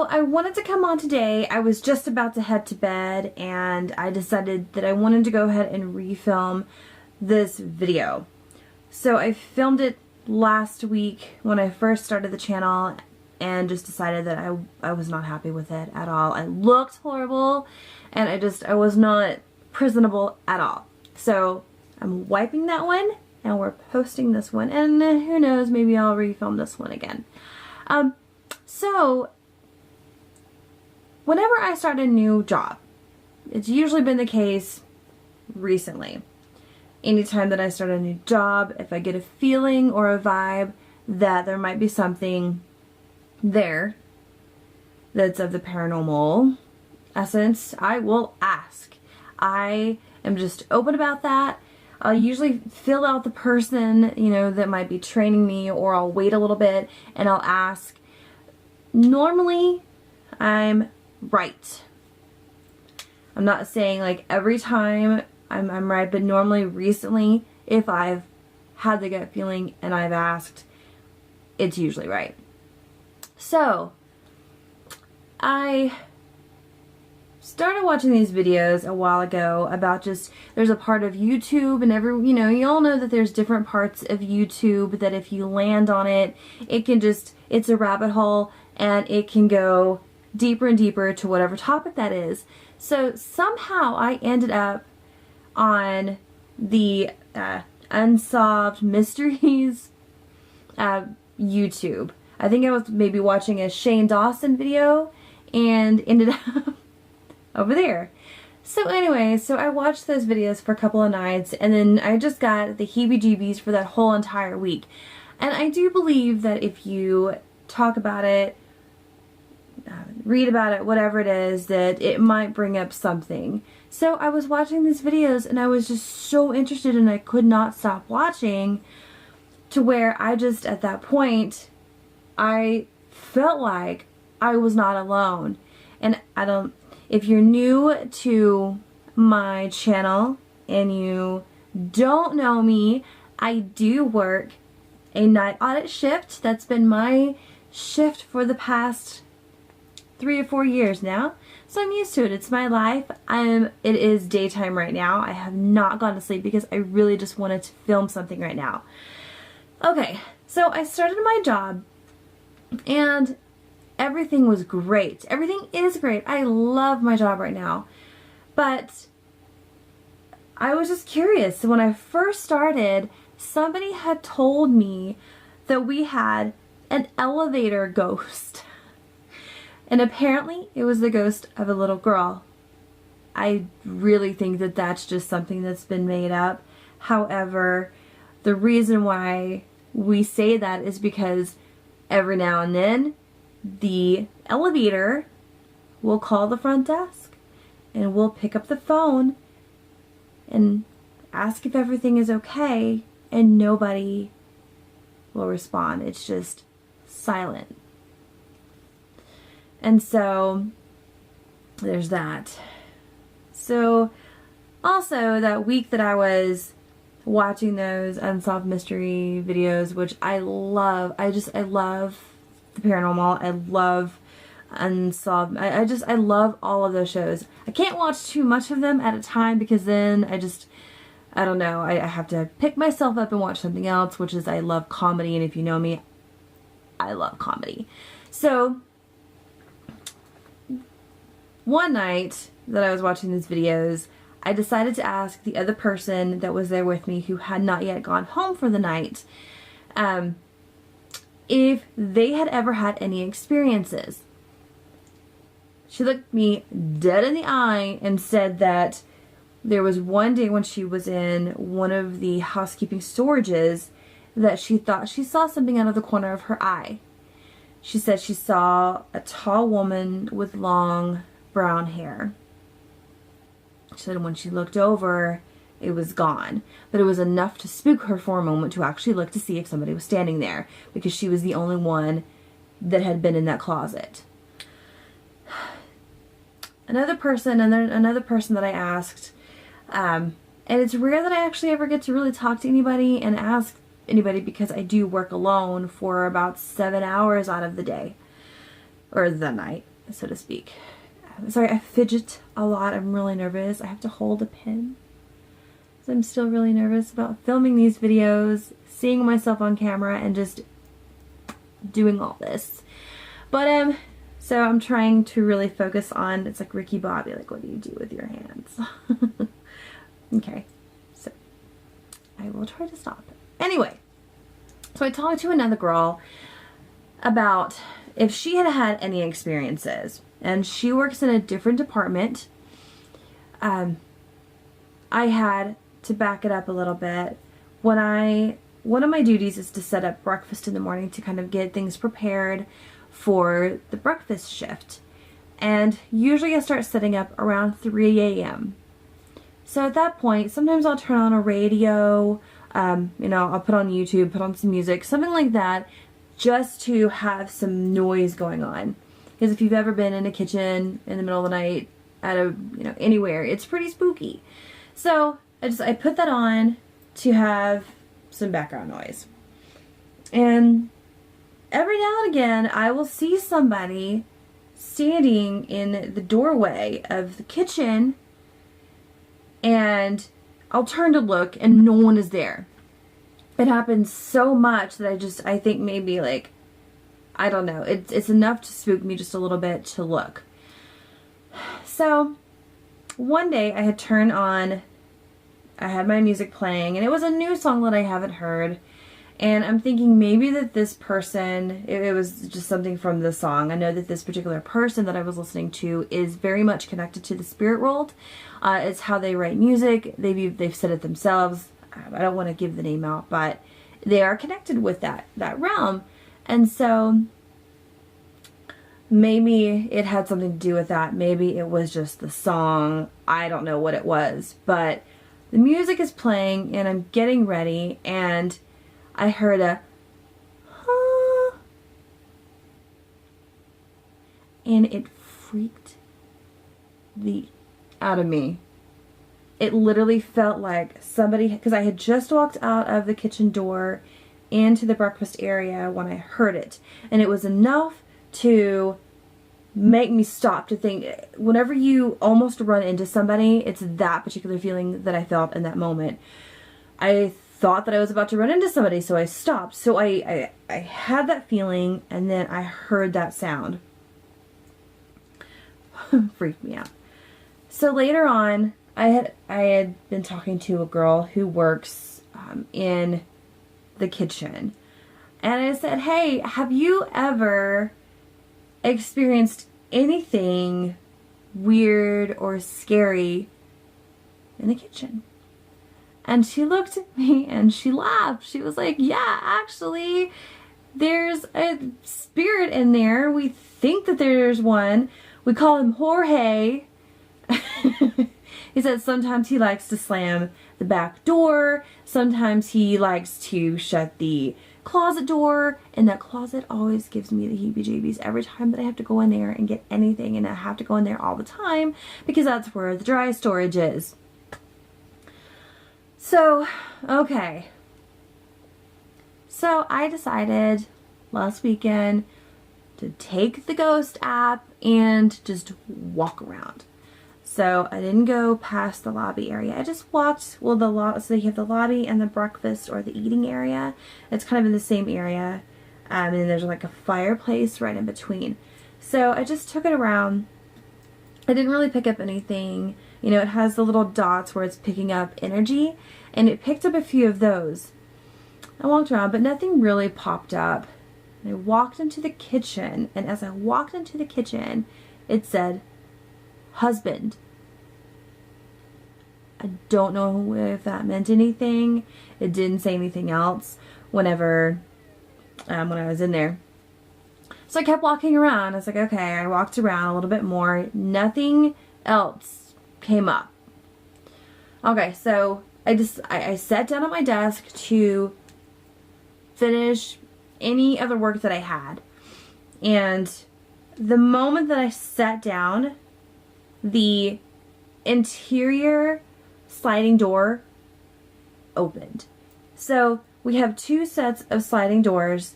So I wanted to come on today. I was just about to head to bed and I decided that I wanted to go ahead and refilm this video. So I filmed it last week when I first started the channel and just decided that I was not happy with it at all. I looked horrible and I was not presentable at all. So I'm wiping that one and we're posting this one, and who knows, maybe I'll refilm this one again. So whenever I start a new job, it's usually been the case recently. Anytime that I start a new job, if I get a feeling or a vibe that there might be something there that's of the paranormal essence, I will ask. I am just open about that. I'll usually fill out the person, you know, that might be training me, or I'll wait a little bit and I'll ask. Normally, I'm right. I'm not saying like every time I'm right, but normally recently, if I've had the gut feeling and I've asked, it's usually right. So, I started watching these videos a while ago about just, there's a part of YouTube and you all know that there's different parts of YouTube that if you land on it, it can just, it's a rabbit hole and it can go deeper and deeper to whatever topic that is. So somehow I ended up on the Unsolved Mysteries YouTube. I think I was maybe watching a Shane Dawson video and ended up over there. So anyway, so I watched those videos for a couple of nights and then I just got the heebie-jeebies for that whole entire week. And I do believe that if you talk about it, read about it, whatever it is, that it might bring up something. So I was watching these videos and I was just so interested and I could not stop watching, to where I just, at that point, I felt like I was not alone. And if you're new to my channel and you don't know me, I do work a night audit shift. That's been my shift for the past 3 or 4 years now. So I'm used to it. It's my life. It is daytime right now. I have not gone to sleep because I really just wanted to film something right now. Okay, so I started my job and everything was great. Everything is great. I love my job right now. But I was just curious. When I first started, somebody had told me that we had an elevator ghost. And apparently it was the ghost of a little girl. I really think that that's just something that's been made up. However, the reason why we say that is because every now and then the elevator will call the front desk and we'll pick up the phone and ask if everything is okay, and nobody will respond. It's just silent. And so there's that. So also that week that I was watching those Unsolved Mystery videos, which I love, I love the paranormal, I love Unsolved, I love all of those shows. I can't watch too much of them at a time because then I don't know, I have to pick myself up and watch something else, which is I love comedy, and if you know me, I love comedy. So one night that I was watching these videos, I decided to ask the other person that was there with me who had not yet gone home for the night if they had ever had any experiences. She looked me dead in the eye and said that there was one day when she was in one of the housekeeping storages that she thought she saw something out of the corner of her eye. She said she saw a tall woman with long brown hair. She said when she looked over, it was gone. But it was enough to spook her for a moment to actually look to see if somebody was standing there, because she was the only one that had been in that closet. Another person that I asked, and it's rare that I actually ever get to really talk to anybody and ask anybody, because I do work alone for about 7 hours out of the day, or the night. so to speak. Sorry, I fidget a lot. I'm really nervous. I have to hold a pen. So I'm still really nervous about filming these videos, seeing myself on camera, and just doing all this. But so I'm trying to really focus on, it's like Ricky Bobby, like what do you do with your hands? Okay, so I will try to stop. Anyway, so I talked to another girl about if she had had any experiences, and she works in a different department. I had to back it up a little bit. One of my duties is to set up breakfast in the morning to kind of get things prepared for the breakfast shift. And usually I start setting up around 3 a.m. So at that point, sometimes I'll turn on a radio, you know, I'll put on YouTube, put on some music, something like that, just to have some noise going on. Because if you've ever been in a kitchen in the middle of the night at a, you know, anywhere, it's pretty spooky. So I put that on to have some background noise. And every now and again, I will see somebody standing in the doorway of the kitchen, and I'll turn to look and no one is there. It happens so much that I think maybe, like, I don't know, it's enough to spook me just a little bit to look. So one day I had turned on, I had my music playing, and it was a new song that I haven't heard. And I'm thinking maybe that this person, it was just something from the song. I know that this particular person that I was listening to is very much connected to the spirit world. It's how they write music. They've said it themselves. I don't want to give the name out, but they are connected with that realm. And so maybe it had something to do with that. Maybe it was just the song. I don't know what it was, but the music is playing and I'm getting ready, and I heard a huh, and it freaked the out of me. It literally felt like somebody, because I had just walked out of the kitchen door into the breakfast area when I heard it, and it was enough to make me stop to think. Whenever you almost run into somebody, it's that particular feeling that I felt in that moment. I thought that I was about to run into somebody, so I stopped. So I had that feeling, and then I heard that sound. Freaked me out. So later on, I had been talking to a girl who works in the kitchen, and I said, hey, have you ever experienced anything weird or scary in the kitchen? And she looked at me and she laughed. She was like, yeah, actually, there's a spirit in there. We think that there's one. We call him Jorge. He said sometimes he likes to slam the back door. Sometimes he likes to shut the closet door. And that closet always gives me the heebie-jeebies every time that I have to go in there and get anything. And I have to go in there all the time because that's where the dry storage is. So, okay. So I decided last weekend to take the Ghost app and just walk around. So I didn't go past the lobby area. I just walked, well, so you have the lobby and the breakfast or the eating area. It's kind of in the same area. And then there's like a fireplace right in between. So I just took it around. I didn't really pick up anything. You know, it has the little dots where it's picking up energy, and it picked up a few of those. I walked around, but nothing really popped up. And I walked into the kitchen, and as I walked into the kitchen, it said, husband. I don't know if that meant anything. It didn't say anything else whenever, when I was in there. So I kept walking around. I was like, okay, I walked around a little bit more. Nothing else came up. Okay, so I sat down at my desk to finish any other work that I had. And the moment that I sat down, the interior sliding door opened. So we have two sets of sliding doors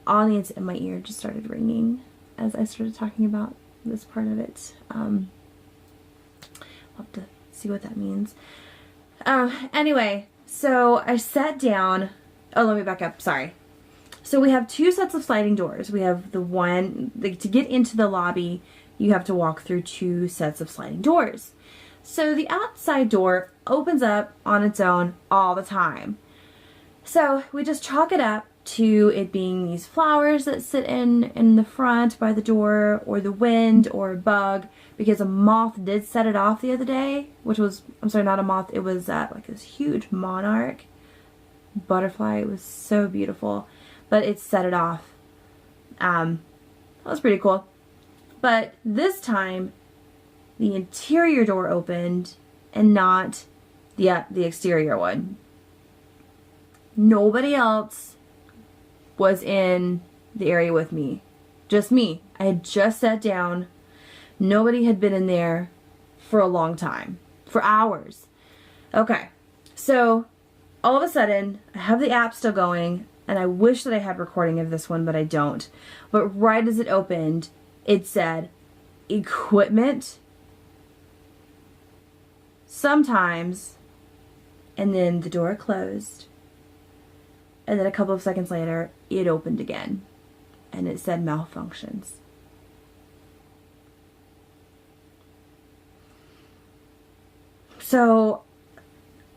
on the inside, and my ear just started ringing. as I started talking about this part of it. I'll have to see what that means. Anyway, so I sat down. Oh, let me back up. Sorry. So we have two sets of sliding doors. We have the one, to get into the lobby, you have to walk through two sets of sliding doors. So the outside door opens up on its own all the time. So we just chalk it up to it being these flowers that sit in the front by the door, or the wind, or a bug, because a moth did set it off the other day, which was, I'm sorry, not a moth, it was like this huge monarch butterfly. It was so beautiful, but it set it off. That was pretty cool. But this time, the interior door opened and not the exterior one. Nobody else was in the area with me. Just me. I had just sat down. Nobody had been in there for a long time. For hours. Okay. So, all of a sudden, I have the app still going, and I wish that I had recording of this one, but I don't. But right as it opened, it said, equipment, sometimes, and then the door closed. And then a couple of seconds later, it opened again. And it said malfunctions. So,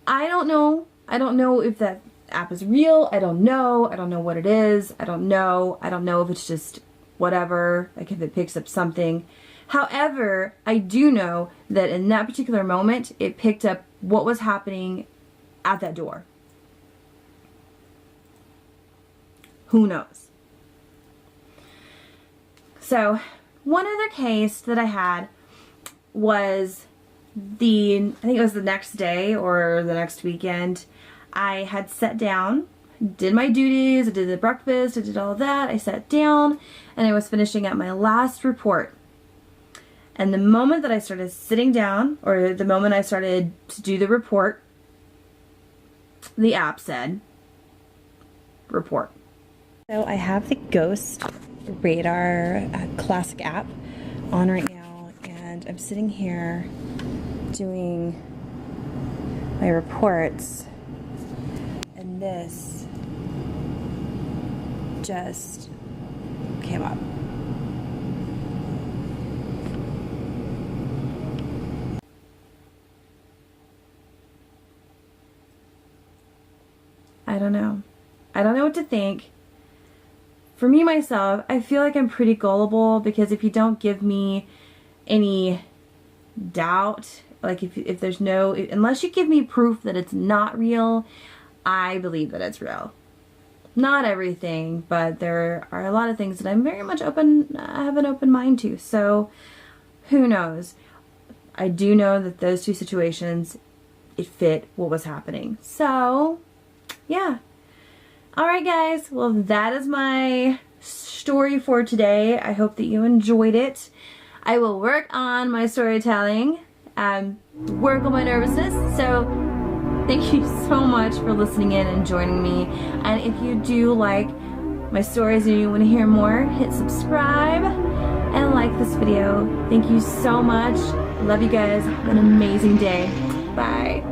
I don't know. I don't know if that app is real. I don't know. I don't know what it is. I don't know. I don't know if it's just whatever, like if it picks up something. However, I do know that in that particular moment, it picked up what was happening at that door. Who knows? So, one other case that I had was I think it was the next day or the next weekend. I had sat down, did my duties, I did the breakfast, I did all of that. I sat down and I was finishing up my last report. And the moment that I started sitting down, or the moment I started to do the report, the app said, report. So I have the Ghost Radar Classic app on right now, and I'm sitting here doing my reports, and this just came up. I don't know. I don't know what to think. For me, myself, I feel like I'm pretty gullible, because if you don't give me any doubt, like if there's no, unless you give me proof that it's not real, I believe that it's real. Not everything, but there are a lot of things that I'm very much I have an open mind to, so who knows. I do know that those two situations, it fit what was happening. So, yeah. Alright guys, well that is my story for today. I hope that you enjoyed it. I will work on my storytelling, work on my nervousness, so thank you so much for listening in and joining me. And if you do like my stories and you want to hear more, hit subscribe and like this video. Thank you so much. Love you guys. Have an amazing day. Bye.